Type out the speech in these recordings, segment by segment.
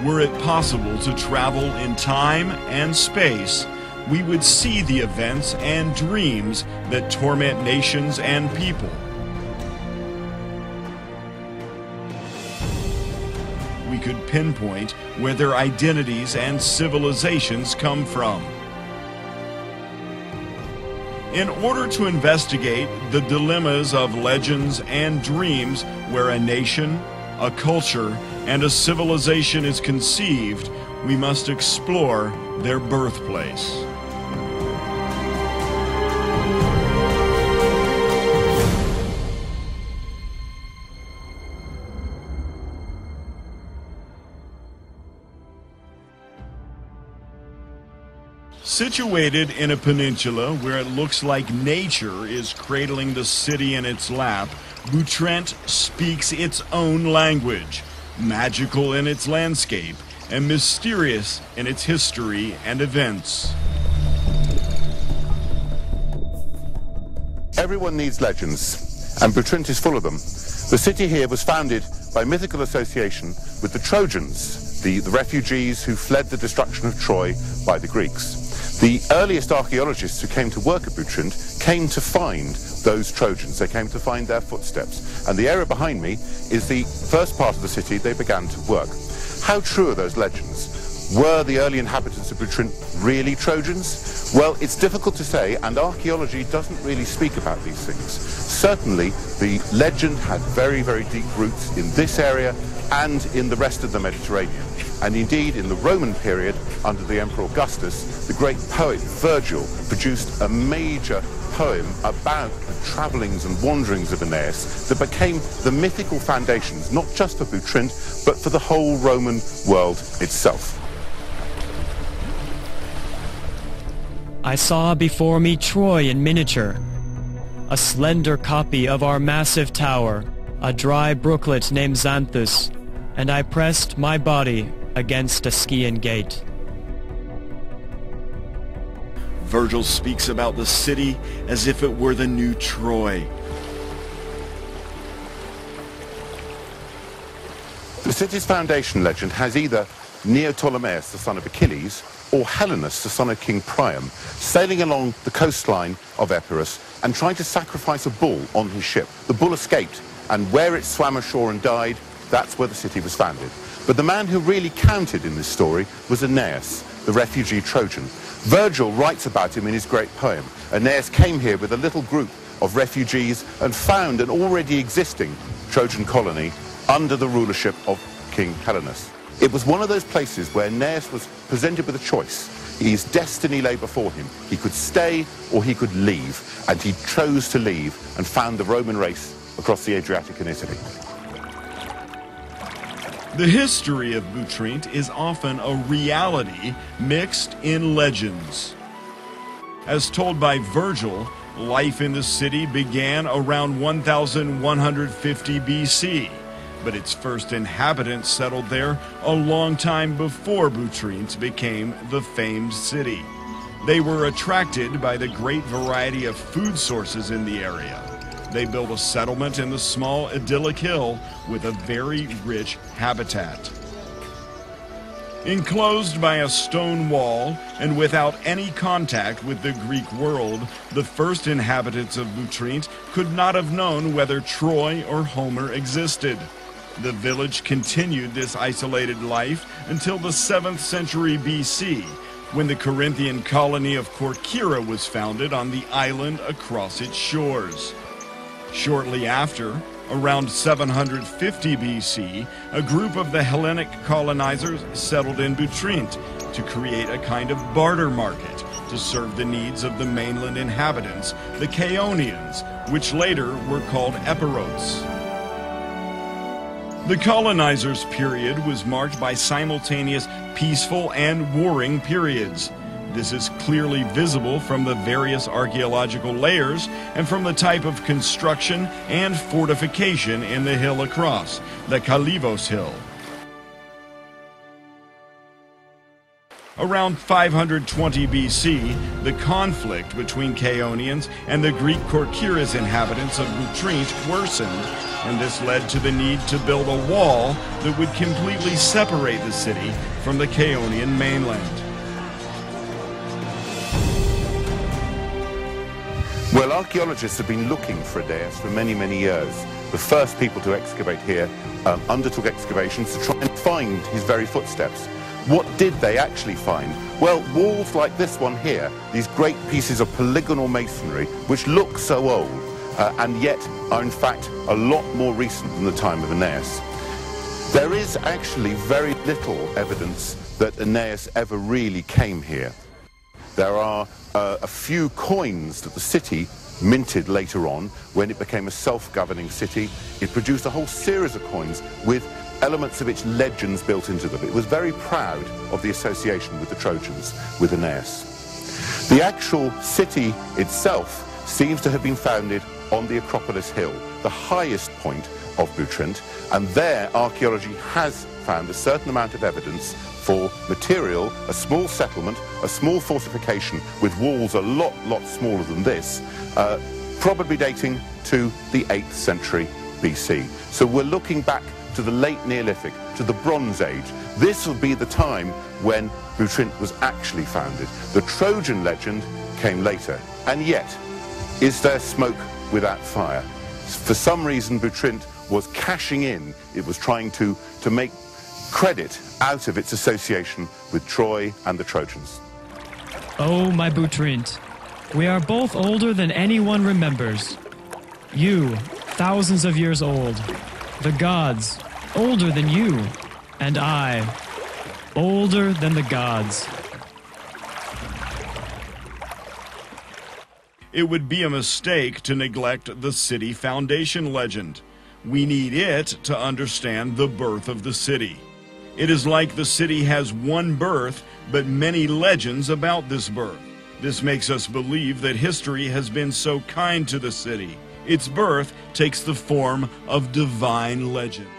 Were it possible to travel in time and space, we would see the events and dreams that torment nations and people. We could pinpoint where their identities and civilizations come from. In order to investigate the dilemmas of legends and dreams where a nation, a culture, and a civilization is conceived, we must explore their birthplace. Situated in a peninsula where it looks like nature is cradling the city in its lap, Butrint speaks its own language, magical in its landscape and mysterious in its history and events. Everyone needs legends, and Butrint is full of them. The city here was founded by mythical association with the Trojans, the refugees who fled the destruction of Troy by the Greeks. The earliest archaeologists who came to work at Butrint came to find those Trojans. They came to find their footsteps. And the area behind me is the first part of the city they began to work. How true are those legends? Were the early inhabitants of Butrint really Trojans? Well, it's difficult to say, and archaeology doesn't really speak about these things. Certainly, the legend had very, very deep roots in this area and in the rest of the Mediterranean. And indeed, in the Roman period, under the Emperor Augustus, the great poet Virgil produced a major poem about the travellings and wanderings of Aeneas that became the mythical foundations, not just for Butrint, but for the whole Roman world itself. I saw before me Troy in miniature, a slender copy of our massive tower, a dry brooklet named Xanthus, and I pressed my body against a Scaean gate. Virgil speaks about the city as if it were the new Troy. The city's foundation legend has either Neoptolemus, the son of Achilles, or Helenus, the son of King Priam, sailing along the coastline of Epirus and trying to sacrifice a bull on his ship. The bull escaped, and where it swam ashore and died, that's where the city was founded. But the man who really counted in this story was Aeneas, the refugee Trojan. Virgil writes about him in his great poem. Aeneas came here with a little group of refugees and found an already existing Trojan colony under the rulership of King Helenus. It was one of those places where Aeneas was presented with a choice. His destiny lay before him. He could stay or he could leave, and he chose to leave and found the Roman race across the Adriatic in Italy. The history of Butrint is often a reality mixed in legends. As told by Virgil, life in the city began around 1150 BC, but its first inhabitants settled there a long time before Butrint became the famed city. They were attracted by the great variety of food sources in the area. They built a settlement in the small idyllic hill with a very rich habitat. Enclosed by a stone wall and without any contact with the Greek world, the first inhabitants of Butrint could not have known whether Troy or Homer existed. The village continued this isolated life until the 7th century BC, when the Corinthian colony of Corcyra was founded on the island across its shores. Shortly after, around 750 BC, a group of the Hellenic colonizers settled in Butrint to create a kind of barter market to serve the needs of the mainland inhabitants, the Chaonians, which later were called Epirotes. The colonizers' period was marked by simultaneous peaceful and warring periods. This is clearly visible from the various archaeological layers and from the type of construction and fortification in the hill across, the Kalivos Hill. Around 520 BC, the conflict between Chaonians and the Greek Korkyras inhabitants of Butrint worsened, and this led to the need to build a wall that would completely separate the city from the Chaonian mainland. Well, archaeologists have been looking for Edeus for many, many years. The first people to excavate here undertook excavations to try and find his very footsteps. What did they actually find? Well, walls like this one here, these great pieces of polygonal masonry, which look so old, and yet are in fact a lot more recent than the time of Aeneas. There is actually very little evidence that Aeneas ever really came here. There are a few coins that the city minted later on when it became a self-governing city. It produced a whole series of coins with elements of its legends built into them. It was very proud of the association with the Trojans, with Aeneas. The actual city itself seems to have been founded on the Acropolis Hill, the highest point of Butrint, and there archaeology has found a certain amount of evidence for material, a small settlement, a small fortification with walls a lot smaller than this, probably dating to the 8th century BC. So we're looking back to the late Neolithic, to the Bronze Age. This will be the time when Butrint was actually founded. The Trojan legend came later. And yet, is there smoke without fire? For some reason, Butrint was cashing in. It was trying to make credit out of its association with Troy and the Trojans. Oh, my Butrint, we are both older than anyone remembers. You, thousands of years old. The gods, older than you. And I, older than the gods. It would be a mistake to neglect the city foundation legend. We need it to understand the birth of the city. It is like the city has one birth, but many legends about this birth. This makes us believe that history has been so kind to the city. Its birth takes the form of divine legends.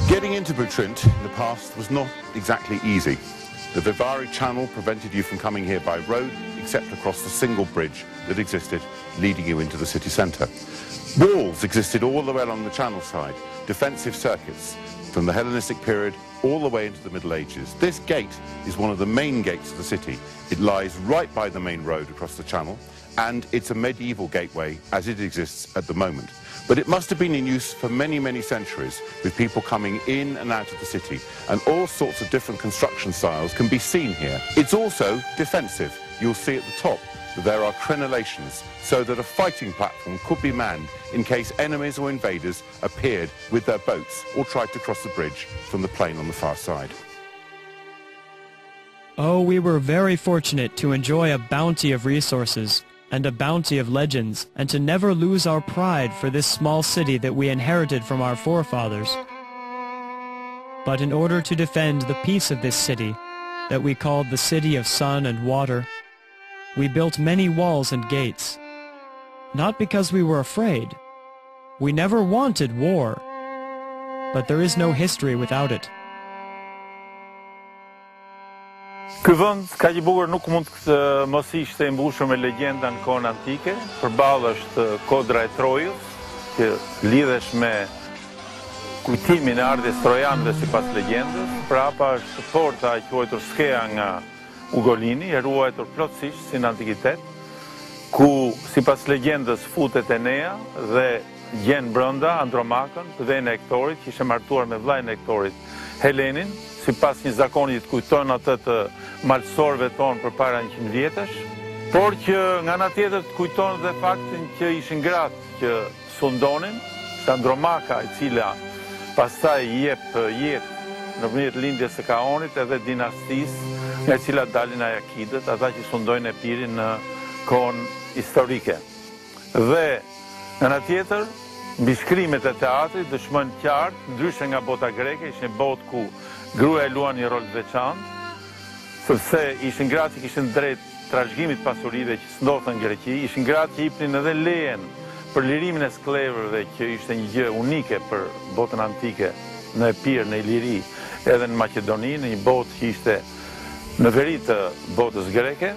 Getting into Butrint in the past was not exactly easy. The Vivari Channel prevented you from coming here by road, except across the single bridge that existed, leading you into the city centre. Walls existed all the way along the channel side, defensive circuits, from the Hellenistic period all the way into the Middle Ages. This gate is one of the main gates of the city. It lies right by the main road across the channel, and it's a medieval gateway as it exists at the moment. But it must have been in use for many, many centuries, with people coming in and out of the city, and all sorts of different construction styles can be seen here. It's also defensive. You'll see at the top that there are crenellations, so that a fighting platform could be manned in case enemies or invaders appeared with their boats or tried to cross the bridge from the plain on the far side. Oh, we were very fortunate to enjoy a bounty of resources and a bounty of legends, and to never lose our pride for this small city that we inherited from our forefathers. But in order to defend the peace of this city, that we called the City of Sun and Water, we built many walls and gates. Not because we were afraid. We never wanted war. But there is no history without it. Ky vend ka i bukur nuk mund të mos ishte i mbushur me legjenda në kohën antike. Përballë është kodra e Trojës, që lidhesh me kujtimin e ardhjes trojanëve sipas legjendës. Prapa është porta e quajtur Skea nga Ugolini, e ruajtur plotësisht si në antikitet, ku sipas legjendës futet Enea dhe gjen brenda Andromakën, vënë e Hektorit, që ishte martuar me vllajën e Hektorit, Helenin, sipas një zakoni që kujton atë të malësorëve tonë përpara 100 vjetësh, por që nga ana tjetër të kujton dhe faktin që ishin gratë që sundonin, Andromaka, e cila pastaj jep jetë nëpërmjet lindjes së Kaonit edhe dinastisë nga e cila dalin Ajakidët, ata që sundojnë Epirin në kohën historike. Dhe nga ana tjetër, mbi shkrimet e teatrit dëshmojnë qartë, ndryshe nga bota greke, ishte një botë ku gruaja luan një rol të veçantë, sepse ishin gratë që kishin drejt trashëgimit pasurive që s'ndodhën në Greqi, ishin gratë që jepnin edhe lejen për lirimin e sklevrëve, që ishte një gjë unike për botën antike. në Epir, në Iliri, edhe në Maqedoni, në një botë që ishte në veri të botës greke.